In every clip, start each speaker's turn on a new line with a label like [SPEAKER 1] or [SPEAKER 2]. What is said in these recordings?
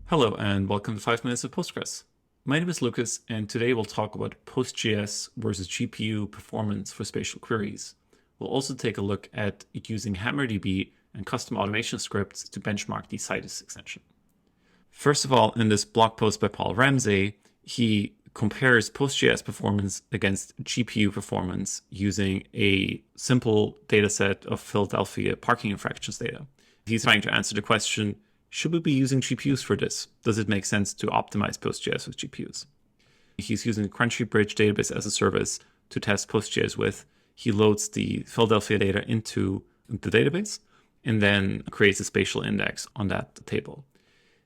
[SPEAKER 1] Hello and welcome to 5 Minutes of Postgres. My name is Lucas, and today we'll talk about PostGIS versus GPU performance for spatial queries. We'll also take a look at using HammerDB and custom automation scripts to benchmark the Citus extension. First of all, in this blog post by Paul Ramsey, he compares PostGIS performance against GPU performance using a simple dataset of Philadelphia parking infractions data. He's trying to answer the question, should we be using GPUs for this? Does it make sense to optimize PostGIS with GPUs? He's using Crunchy Bridge database as a service to test PostGIS with. He loads the Philadelphia data into the database and then creates a spatial index on that table.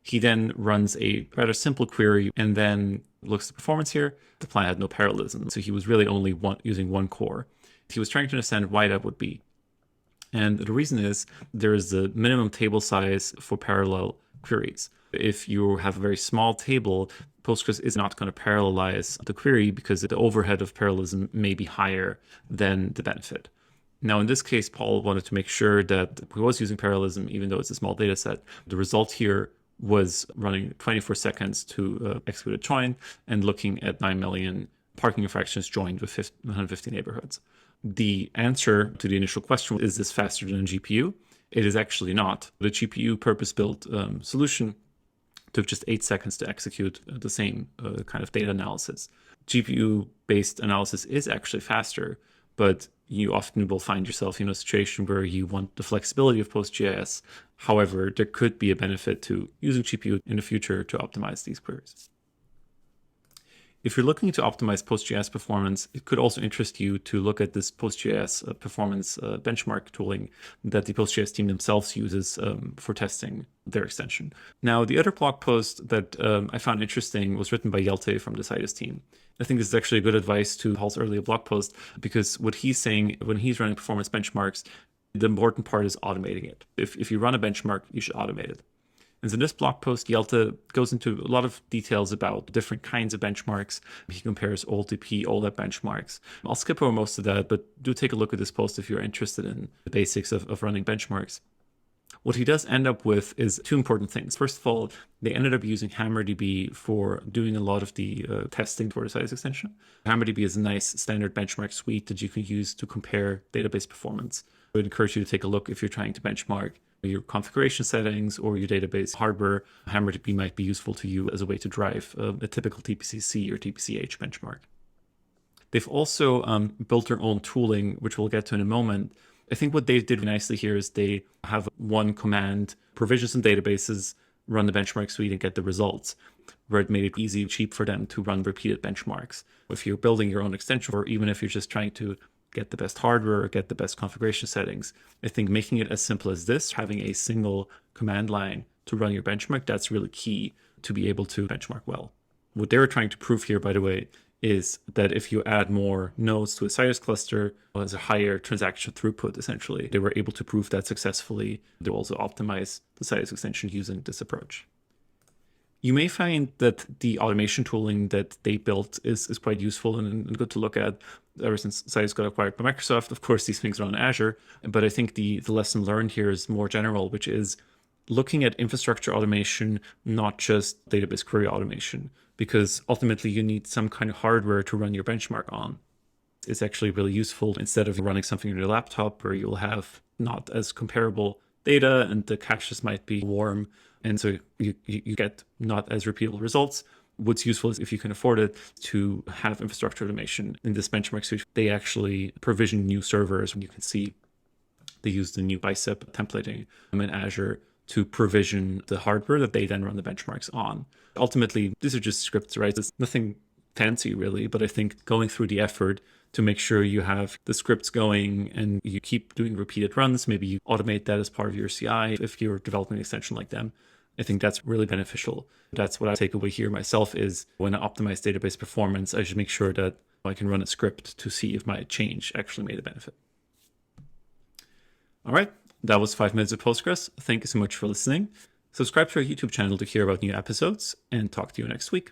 [SPEAKER 1] He then runs a rather simple query and then looks at the performance here. The plan had no parallelism, so he was really only using one core. He was trying to understand why that would be. And the reason is there is a minimum table size for parallel queries. If you have a very small table, Postgres is not going to parallelize the query because the overhead of parallelism may be higher than the benefit. Now, in this case, Paul wanted to make sure that he was using parallelism, even though it's a small data set. The result here was running 24 seconds to execute a join and looking at 9 million parking infractions joined with 150 neighborhoods. The answer to the initial question, is this faster than a GPU? It is actually not. The GPU purpose-built solution took just 8 seconds to execute the same kind of data analysis. GPU-based analysis is actually faster, but you often will find yourself in a situation where you want the flexibility of PostGIS. However, there could be a benefit to using GPU in the future to optimize these queries. If you're looking to optimize PostGIS performance, it could also interest you to look at this PostGIS performance benchmark tooling that the PostGIS team themselves uses for testing their extension. Now, the other blog post that I found interesting was written by Jelte from the Citus team. I think this is actually good advice to Paul's earlier blog post, because what he's saying when he's running performance benchmarks, the important part is automating it. If you run a benchmark, you should automate it. And so in this blog post, Jelte goes into a lot of details about different kinds of benchmarks. He compares OLTP, OLAP benchmarks. I'll skip over most of that, but do take a look at this post if you're interested in the basics of running benchmarks. What he does end up with is two important things. First of all, they ended up using HammerDB for doing a lot of the testing for the Citus extension. HammerDB is a nice standard benchmark suite that you can use to compare database performance. I would encourage you to take a look if you're trying to benchmark your configuration settings or your database hardware. HammerDB might be useful to you as a way to drive a typical TPC-C or TPC-H benchmark. They've also built their own tooling, which we'll get to in a moment. I think what they did nicely here is they have one command, provision some databases, run the benchmark suite, and get the results, where it made it easy and cheap for them to run repeated benchmarks. If you're building your own extension, or even if you're just trying to get the best hardware or get the best configuration settings, I think making it as simple as this, having a single command line to run your benchmark, that's really key to be able to benchmark well. What they were trying to prove here, by the way, is that if you add more nodes to a Citus cluster, it has a higher transaction throughput, essentially. They were able to prove that successfully. They also optimize the Citus extension using this approach. You may find that the automation tooling that they built is quite useful and good to look at. Ever since Citus got acquired by Microsoft, of course, these things are on Azure. But I think the lesson learned here is more general, which is looking at infrastructure automation, not just database query automation, because ultimately you need some kind of hardware to run your benchmark on. It's actually really useful instead of running something on your laptop where you'll have not as comparable data and the caches might be warm. And so you get not as repeatable results. What's useful is if you can afford it to have infrastructure automation. In this benchmark suite, they actually provision new servers. You can see they use the new bicep templating in Azure to provision the hardware that they then run the benchmarks on. Ultimately, these are just scripts, right? It's nothing fancy really, but I think going through the effort to make sure you have the scripts going and you keep doing repeated runs, maybe you automate that as part of your CI if you're developing an extension like them. I think that's really beneficial. That's what I take away here myself is when I optimize database performance, I should make sure that I can run a script to see if my change actually made a benefit. All right, that was 5 minutes of Postgres. Thank you so much for listening. Subscribe to our YouTube channel to hear about new episodes, and talk to you next week.